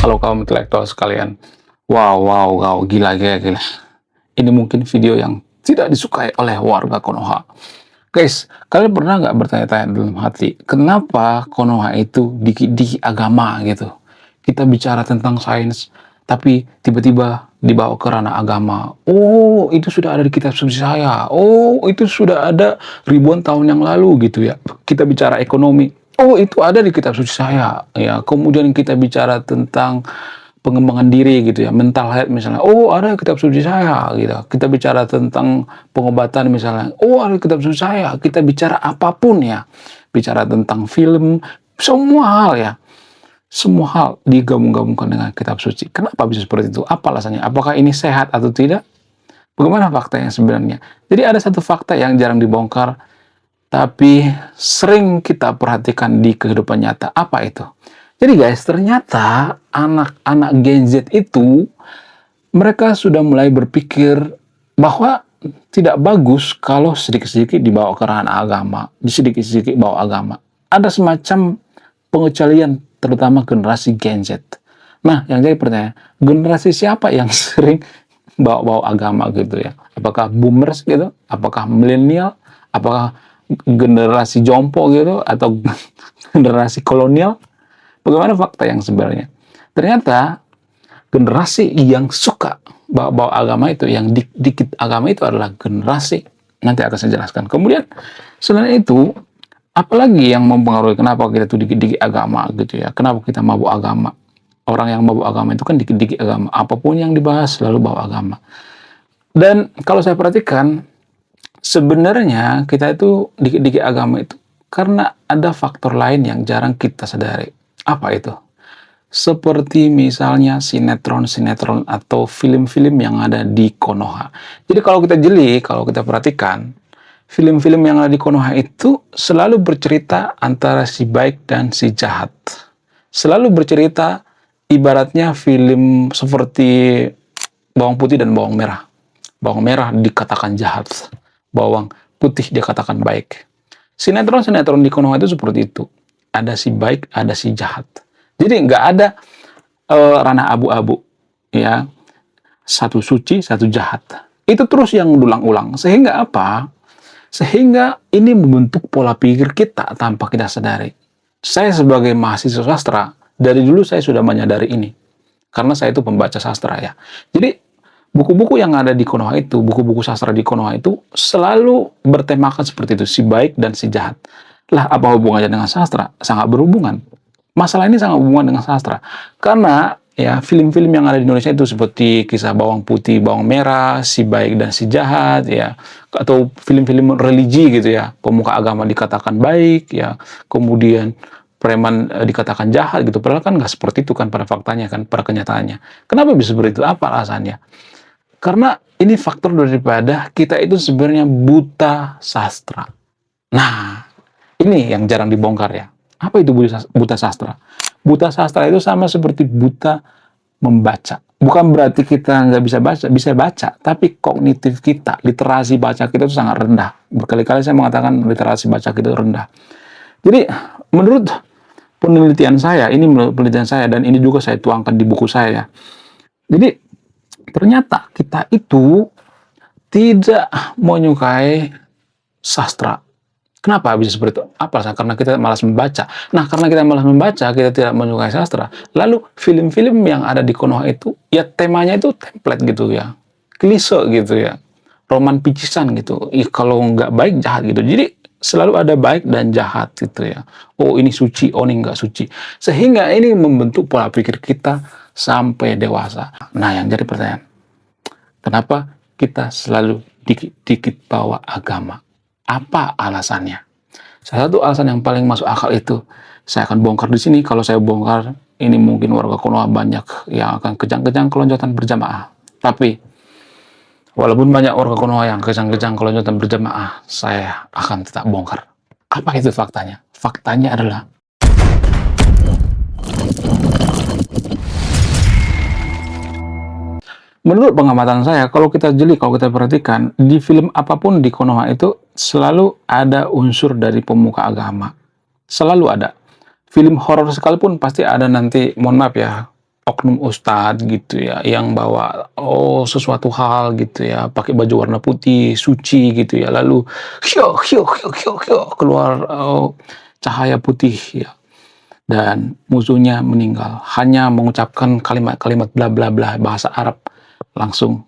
Kalau kaum intelektual sekalian, wow, wow, wow, gila, gila, gila. Ini mungkin video yang tidak disukai oleh warga Konoha. Guys, kalian pernah nggak bertanya-tanya dalam hati, kenapa Konoha itu dikit-dikit agama gitu? Kita bicara tentang sains, tapi tiba-tiba dibawa ke ranah agama. Oh, itu sudah ada di kitab suci saya. Oh, itu sudah ada ribuan tahun yang lalu gitu ya. Kita bicara ekonomi. Oh, itu ada di kitab suci saya. Ya, kemudian kita bicara tentang pengembangan diri gitu ya, mental health misalnya. Oh, ada kitab suci saya gitu. Kita bicara tentang pengobatan misalnya. Oh, ada kitab suci saya. Kita bicara apapun ya. Bicara tentang film, semua hal ya. Semua hal digabung-gabungkan dengan kitab suci. Kenapa bisa seperti itu? Apa alasannya? Apakah ini sehat atau tidak? Bagaimana faktanya sebenarnya? Jadi ada satu fakta yang jarang dibongkar, tapi sering kita perhatikan di kehidupan nyata. Apa itu? Jadi guys, ternyata anak-anak Gen Z itu mereka sudah mulai berpikir bahwa tidak bagus kalau sedikit-sedikit dibawa ke ranah agama, sedikit-sedikit bawa agama. Ada semacam pengecualian terutama generasi Gen Z. Nah, yang jadi pertanyaan, generasi siapa yang sering bawa-bawa agama gitu ya? Apakah boomers gitu? Apakah milenial? Apakah generasi jompo gitu? Atau generasi kolonial? Bagaimana fakta yang sebenarnya? Ternyata generasi yang suka bawa-bawa agama itu, yang dikit agama itu adalah generasi, nanti akan saya jelaskan. Kemudian selain itu, apalagi yang mempengaruhi kenapa kita tuh dikit-dikit agama gitu ya? Kenapa kita mabuk agama? Orang yang mabuk agama itu kan dikit-dikit agama. Apapun yang dibahas selalu bawa agama. Dan kalau saya perhatikan, sebenarnya kita itu dikit-dikit agama itu karena ada faktor lain yang jarang kita sadari. Apa itu? Seperti misalnya sinetron-sinetron atau film-film yang ada di Konoha. Jadi kalau kita jeli, kalau kita perhatikan, film-film yang ada di Konoha itu selalu bercerita antara si baik dan si jahat. Selalu bercerita ibaratnya film seperti bawang putih dan bawang merah. Bawang merah dikatakan jahat, bawang putih dikatakan baik. Sinetron-sinetron di Konoha itu seperti itu. Ada si baik, ada si jahat. Jadi nggak ada ranah abu-abu, ya. Satu suci, satu jahat. Itu terus yang berulang-ulang. Sehingga apa? Sehingga ini membentuk pola pikir kita tanpa kita sadari. Saya sebagai mahasiswa sastra, dari dulu saya sudah menyadari ini. Karena saya itu pembaca sastra ya. Jadi buku-buku yang ada di Konoha itu, buku-buku sastra di Konoha itu selalu bertemakan seperti itu, si baik dan si jahat. Lah, apa hubungannya dengan sastra? Sangat berhubungan. Masalah ini sangat berhubungan dengan sastra. Karena ya film-film yang ada di Indonesia itu seperti kisah bawang putih, bawang merah, si baik dan si jahat ya, atau film-film religi gitu ya. Pemuka agama dikatakan baik ya, kemudian preman dikatakan jahat gitu. Padahal kan nggak seperti itu kan pada faktanya kan, pada kenyataannya. Kenapa bisa seperti itu? Apa alasannya? Karena ini faktor daripada kita itu sebenarnya buta sastra. Nah, ini yang jarang dibongkar ya. Apa itu buta sastra? Buta sastra itu sama seperti buta membaca. Bukan berarti kita nggak bisa baca, tapi kognitif kita, literasi baca kita itu sangat rendah. Berkali-kali saya mengatakan literasi baca kita itu rendah. Jadi, menurut penelitian saya, ini menurut penelitian saya, dan ini juga saya tuangkan di buku saya. Jadi, ternyata kita itu tidak menyukai sastra. Kenapa bisa seperti itu? Apa? Karena kita malas membaca. Nah, karena kita malas membaca, kita tidak menyukai sastra. Lalu film-film yang ada di Konoha itu, ya temanya itu template gitu ya. Klise gitu ya. Roman picisan gitu. Kalau nggak baik, jahat gitu. Jadi selalu ada baik dan jahat gitu ya. Oh, ini suci, oh ini nggak suci. Sehingga ini membentuk pola pikir kita sampai dewasa. Nah, yang jadi pertanyaan, kenapa kita selalu dikit-dikit bawa agama? Apa alasannya? Salah satu alasan yang paling masuk akal itu saya akan bongkar di sini. Kalau saya bongkar, ini mungkin warga Konoha banyak yang akan kejang-kejang keloncotan berjamaah. Tapi walaupun banyak warga Konoha yang kejang-kejang keloncotan berjamaah, saya akan tetap bongkar. Apa itu faktanya? Faktanya adalah menurut pengamatan saya, kalau kita jeli, kalau kita perhatikan, di film apapun di Konoha itu selalu ada unsur dari pemuka agama. Selalu ada. Film horor sekalipun pasti ada nanti, mohon maaf ya, oknum ustadz gitu ya, yang bawa sesuatu hal gitu ya, pakai baju warna putih, suci gitu ya, lalu hyok hyok hyok hyok hyok, keluar cahaya putih ya, dan musuhnya meninggal. Hanya mengucapkan kalimat-kalimat bla bla bla bahasa Arab, langsung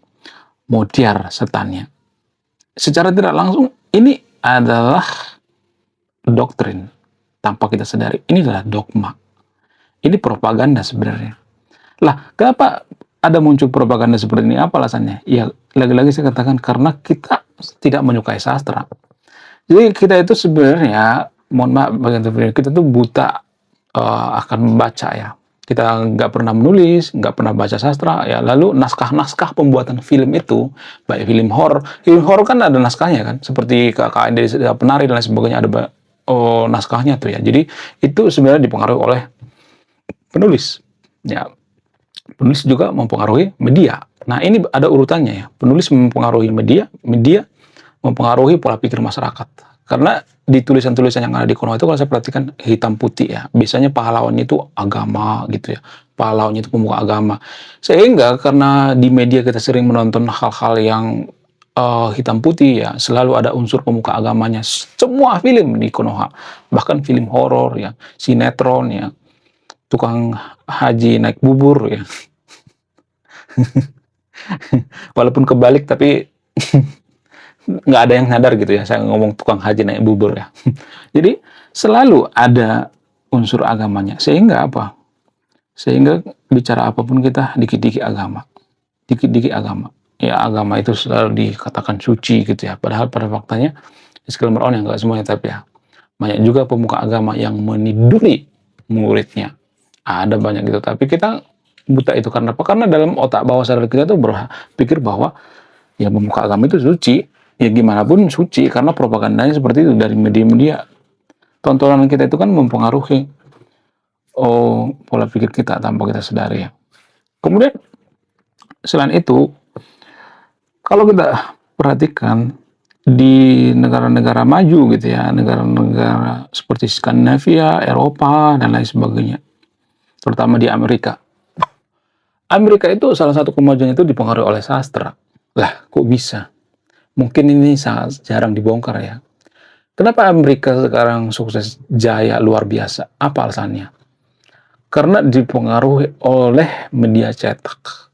mutiar setannya. Secara tidak langsung ini adalah doktrin tanpa kita sadari. Ini adalah dogma. Ini propaganda sebenarnya. Lah, kenapa ada muncul propaganda seperti ini? Apa alasannya? Ya, lagi-lagi saya katakan karena kita tidak menyukai sastra. Jadi kita itu sebenarnya, mohon maaf bagian kita tuh buta akan membaca ya. Kita nggak pernah menulis, nggak pernah baca sastra ya. Lalu naskah-naskah pembuatan film itu, baik film horor kan ada naskahnya kan, seperti KKN Desa Penari dan lain sebagainya, ada naskahnya tuh ya. Jadi itu sebenarnya dipengaruhi oleh penulis. Ya, penulis juga mempengaruhi media. Nah, ini ada urutannya ya. Penulis mempengaruhi media, media mempengaruhi pola pikir masyarakat. Karena di tulisan-tulisan yang ada di Konoha itu kalau saya perhatikan hitam putih ya. Biasanya pahlawannya itu agama gitu ya. Pahlawannya itu pemuka agama. Sehingga karena di media kita sering menonton hal-hal yang hitam putih ya, selalu ada unsur pemuka agamanya. Semua film di Konoha, bahkan film horor ya, sinetron ya, tukang haji naik bubur ya. Walaupun kebalik tapi nggak ada yang sadar gitu ya, saya ngomong tukang haji naik bubur ya. Jadi selalu ada unsur agamanya. Sehingga apa? Sehingga bicara apapun kita dikit-dikit agama. Dikit-dikit agama. Ya, agama itu selalu dikatakan suci gitu ya. Padahal pada faktanya, disclaimer on ya, nggak semuanya tapi ya. Banyak juga pemuka agama yang meniduri muridnya. Ada banyak gitu. Tapi kita buta itu karena apa? Karena dalam otak bawah sadar kita tuh berpikir bahwa ya pemuka agama itu suci. Ya gimana pun suci, karena propagandanya seperti itu dari media-media. Tontonan kita itu kan mempengaruhi pola pikir kita tanpa kita sadari ya. Kemudian selain itu, kalau kita perhatikan di negara-negara maju gitu ya, negara-negara seperti Skandinavia, Eropa dan lain sebagainya, terutama di Amerika. Amerika itu salah satu kemajuannya itu dipengaruhi oleh sastra. Lah, kok bisa? Mungkin ini sangat jarang dibongkar ya. Kenapa Amerika sekarang sukses jaya luar biasa? Apa alasannya? Karena dipengaruhi oleh media cetak.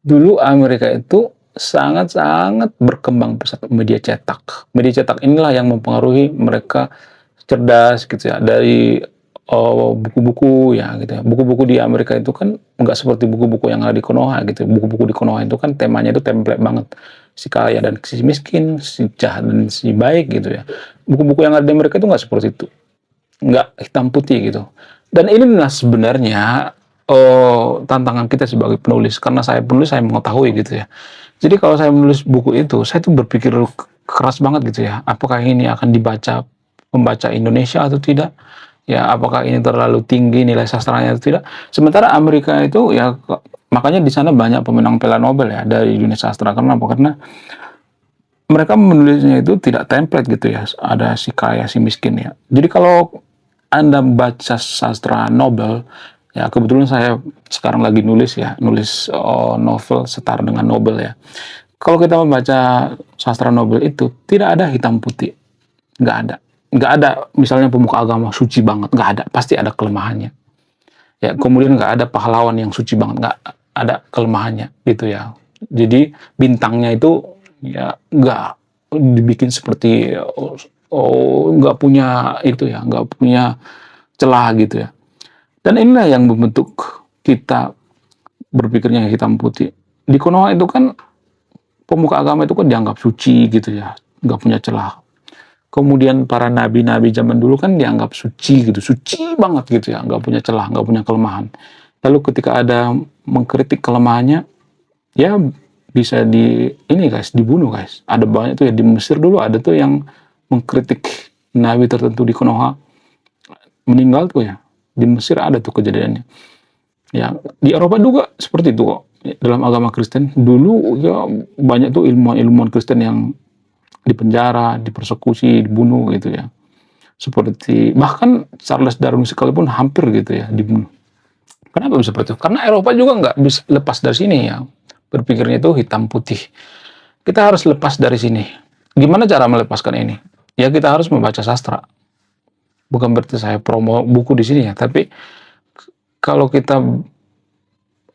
Dulu Amerika itu sangat-sangat berkembang pesat media cetak. Media cetak inilah yang mempengaruhi mereka cerdas gitu ya. Dari buku-buku ya gitu ya. Buku-buku di Amerika itu kan nggak seperti buku-buku yang ada di Konoha gitu. Buku-buku di Konoha itu kan temanya itu template banget. Si kaya dan si miskin, si jahat dan si baik gitu ya. Buku-buku yang ada di Amerika itu nggak seperti itu. Nggak hitam putih gitu. Dan inilah sebenarnya tantangan kita sebagai penulis. Karena saya penulis, saya mengetahui gitu ya. Jadi kalau saya menulis buku itu, saya tuh berpikir keras banget gitu ya. Apakah ini akan dibaca pembaca Indonesia atau tidak? Ya, apakah ini terlalu tinggi nilai sastranya atau tidak? Sementara Amerika itu ya, makanya di sana banyak pemenang Piala Nobel ya dari dunia sastra. Karena apa? Karena mereka menulisnya itu tidak template gitu ya. Ada si kaya, si miskin ya. Jadi kalau Anda baca sastra Nobel, ya kebetulan saya sekarang lagi nulis ya, nulis novel setara dengan Nobel ya. Kalau kita membaca sastra Nobel itu tidak ada hitam putih, nggak ada. Nggak ada misalnya pemuka agama suci banget, nggak ada, pasti ada kelemahannya ya. Kemudian nggak ada pahlawan yang suci banget, nggak ada kelemahannya gitu ya. Jadi bintangnya itu ya nggak dibikin seperti nggak punya itu ya, nggak punya celah gitu ya. Dan inilah yang membentuk kita berpikirnya hitam putih. Di Konoha itu kan pemuka agama itu kan dianggap suci gitu ya, nggak punya celah. Kemudian para nabi-nabi zaman dulu kan dianggap suci gitu, suci banget gitu ya, nggak punya celah, nggak punya kelemahan. Lalu ketika ada mengkritik kelemahannya, ya bisa dibunuh guys. Ada banyak tuh ya di Mesir dulu ada tuh yang mengkritik nabi tertentu di Konoha, meninggal tuh ya. Di Mesir ada tuh kejadiannya. Ya, di Eropa juga seperti itu kok. Dalam agama Kristen dulu ya banyak tuh ilmuwan-ilmuwan Kristen yang dipenjara, dipersekusi, dibunuh gitu ya. Seperti bahkan Charles Darwin sekalipun hampir gitu ya dibunuh. Kenapa bisa seperti itu? Karena Eropa juga nggak bisa lepas dari sini ya. Berpikirnya itu hitam putih. Kita harus lepas dari sini. Gimana cara melepaskan ini? Ya kita harus membaca sastra. Bukan berarti saya promo buku di sini ya, tapi kalau kita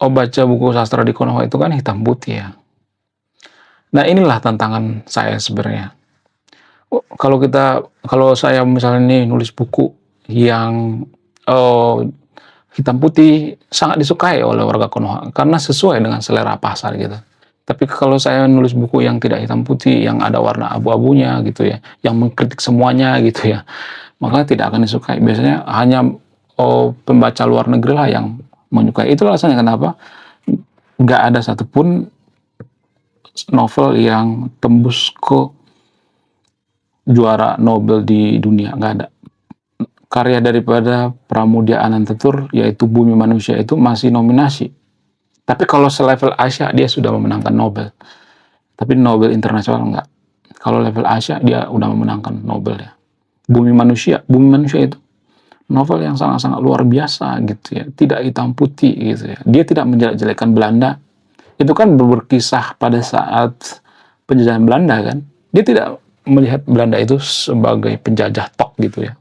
baca buku sastra di Konoha itu kan hitam putih ya. Nah inilah tantangan saya sebenarnya. Kalau saya misalnya nih nulis buku yang hitam putih sangat disukai oleh warga Konoha karena sesuai dengan selera pasar gitu. Tapi kalau saya nulis buku yang tidak hitam putih, yang ada warna abu-abunya gitu ya, yang mengkritik semuanya gitu ya, maka tidak akan disukai. Biasanya hanya pembaca luar negeri lah yang menyukai. Itulah alasannya kenapa nggak ada satupun novel yang tembus ke juara Nobel di dunia, nggak ada. Karya daripada Pramudia Anantatur, yaitu Bumi Manusia itu masih nominasi. Tapi kalau selevel Asia, dia sudah memenangkan Nobel. Tapi Nobel internasional enggak. Kalau level Asia, dia udah memenangkan Nobel ya. Bumi Manusia itu novel yang sangat-sangat luar biasa gitu ya. Tidak hitam putih gitu ya. Dia tidak menjelek-jelekan Belanda. Itu kan berkisah pada saat penjajahan Belanda kan. Dia tidak melihat Belanda itu sebagai penjajah tok gitu ya.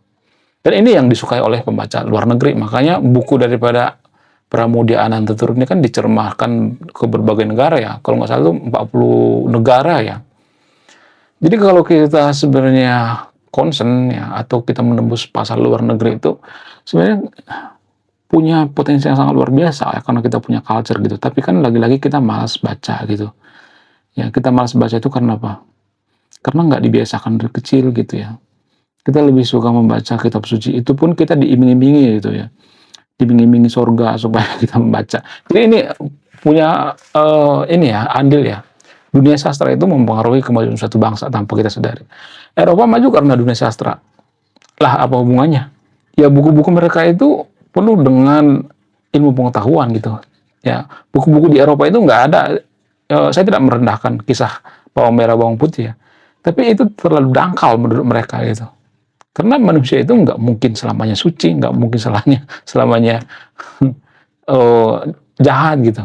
Dan ini yang disukai oleh pembaca luar negeri. Makanya buku daripada Pramudia Anantatur ini kan dicermahkan ke berbagai negara ya. Kalau nggak salah itu 40 negara ya. Jadi kalau kita sebenarnya concern ya, atau kita menembus pasar luar negeri itu sebenarnya punya potensi yang sangat luar biasa ya, karena kita punya culture gitu. Tapi kan lagi-lagi kita malas baca gitu. Ya kita malas baca itu karena apa? Karena nggak dibiasakan dari kecil gitu ya. Kita lebih suka membaca kitab suci, itu pun kita diiming-imingi gitu ya, diiming-imingi surga supaya kita membaca. Jadi ini punya ini ya, andil ya. Dunia sastra itu mempengaruhi kemajuan suatu bangsa tanpa kita sadari. Eropa maju karena dunia sastra. Lah apa hubungannya? Ya buku-buku mereka itu penuh dengan ilmu pengetahuan gitu. Ya buku-buku di Eropa itu nggak ada. Saya tidak merendahkan kisah bawang merah bawang putih ya. Tapi itu terlalu dangkal menurut mereka gitu. Karena manusia itu nggak mungkin selamanya suci, nggak mungkin selamanya jahat gitu.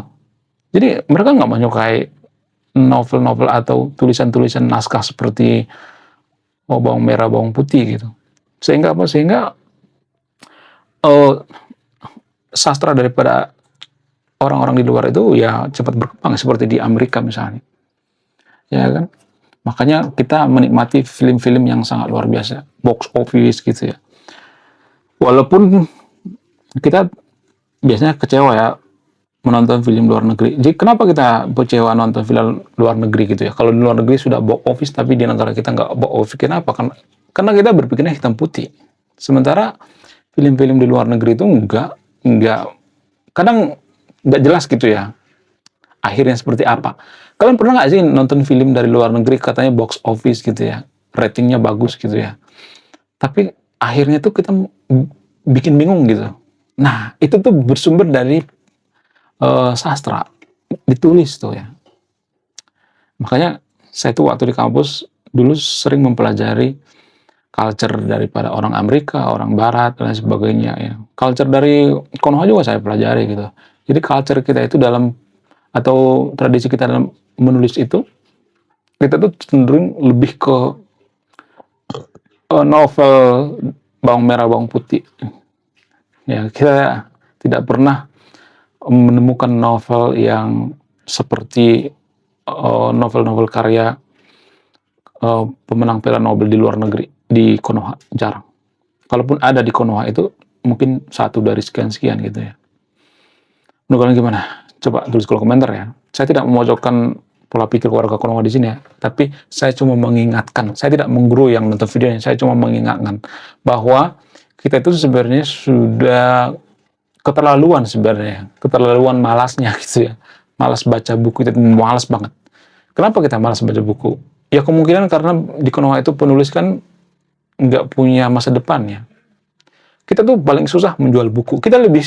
Jadi mereka nggak menyukai novel-novel atau tulisan-tulisan naskah seperti bawang merah, bawang putih gitu. Sehingga apa? Sehingga sastra daripada orang-orang di luar itu ya cepat berkembang seperti di Amerika misalnya. Ya kan? Makanya kita menikmati film-film yang sangat luar biasa, box office gitu ya. Walaupun kita biasanya kecewa ya menonton film luar negeri. Jadi kenapa kita kecewa nonton film luar negeri gitu ya? Kalau di luar negeri sudah box office tapi di negara kita nggak box office, kenapa? Karena kita berpikirnya hitam putih. Sementara film-film di luar negeri itu nggak kadang nggak jelas gitu ya. Akhirnya seperti apa? Kalian pernah nggak sih nonton film dari luar negeri katanya box office gitu ya, ratingnya bagus gitu ya, tapi akhirnya tuh kita bikin bingung gitu. Nah itu tuh bersumber dari sastra, ditulis tuh ya. Makanya saya tuh waktu di kampus dulu sering mempelajari culture daripada orang Amerika, orang Barat dan lain sebagainya ya. Culture dari Konoha juga saya pelajari gitu. Jadi culture kita itu dalam atau tradisi kita dalam menulis itu, kita tuh cenderung lebih ke novel bawang merah bawang putih. Ya, kita tidak pernah menemukan novel yang seperti novel-novel karya pemenang Piala Nobel di luar negeri di Konoha, jarang. Kalaupun ada di Konoha itu mungkin satu dari sekian-sekian gitu ya. Menurut kalian gimana? Coba tulis kolom komentar ya. Saya tidak memojokkan pola pikir warga Konoha di sini ya, tapi saya cuma mengingatkan. Saya tidak menggurui yang nonton videonya, saya cuma mengingatkan bahwa kita itu sebenarnya sudah keterlaluan sebenarnya, keterlaluan malasnya gitu ya. Malas baca buku, itu malas banget. Kenapa kita malas baca buku? Ya kemungkinan karena di Konoha itu penulis kan nggak punya masa depan ya. Kita tuh paling susah menjual buku. Kita lebih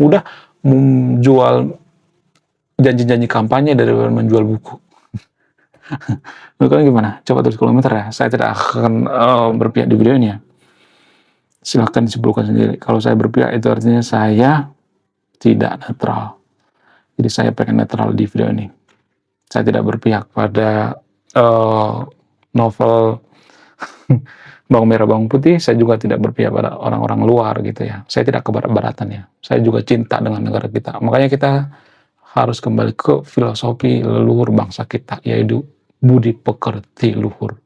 mudah menjual janji-janji kampanye daripada menjual buku. Menurut kalian gimana? Coba tulis komentar ya. Saya tidak akan berpihak di video ini ya. Silahkan disimpulkan sendiri. Kalau saya berpihak itu artinya saya tidak netral. Jadi saya pengen netral di video ini. Saya tidak berpihak pada novel bawang merah bawang putih. Saya juga tidak berpihak pada orang-orang luar gitu ya. Saya tidak kebarat-baratan ya. Saya juga cinta dengan negara kita. Makanya kita harus kembali ke filosofi leluhur bangsa kita, yaitu budi pekerti luhur.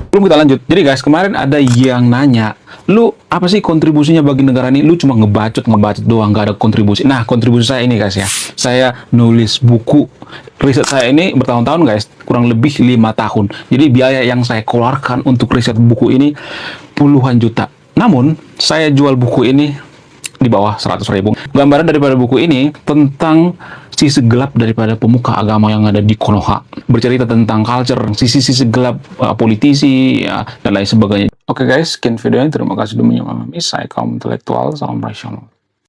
Belum kita lanjut. Jadi guys, kemarin ada yang nanya, lu apa sih kontribusinya bagi negara ini? Lu cuma ngebacot doang, gak ada kontribusi. Nah, kontribusi saya ini guys ya. Saya nulis buku. Riset saya ini bertahun-tahun guys, kurang lebih 5 tahun. Jadi biaya yang saya keluarkan untuk riset buku ini puluhan juta. Namun, saya jual buku ini di bawah 100.000. Gambaran daripada buku ini tentang sisi gelap daripada pemuka agama yang ada di Konoha. Bercerita tentang culture, sisi-sisi gelap politisi, ya, dan lain sebagainya. Oke guys, sekian videonya. Terima kasih sudah menyimak. Saya kaum intelektual, salam rasional.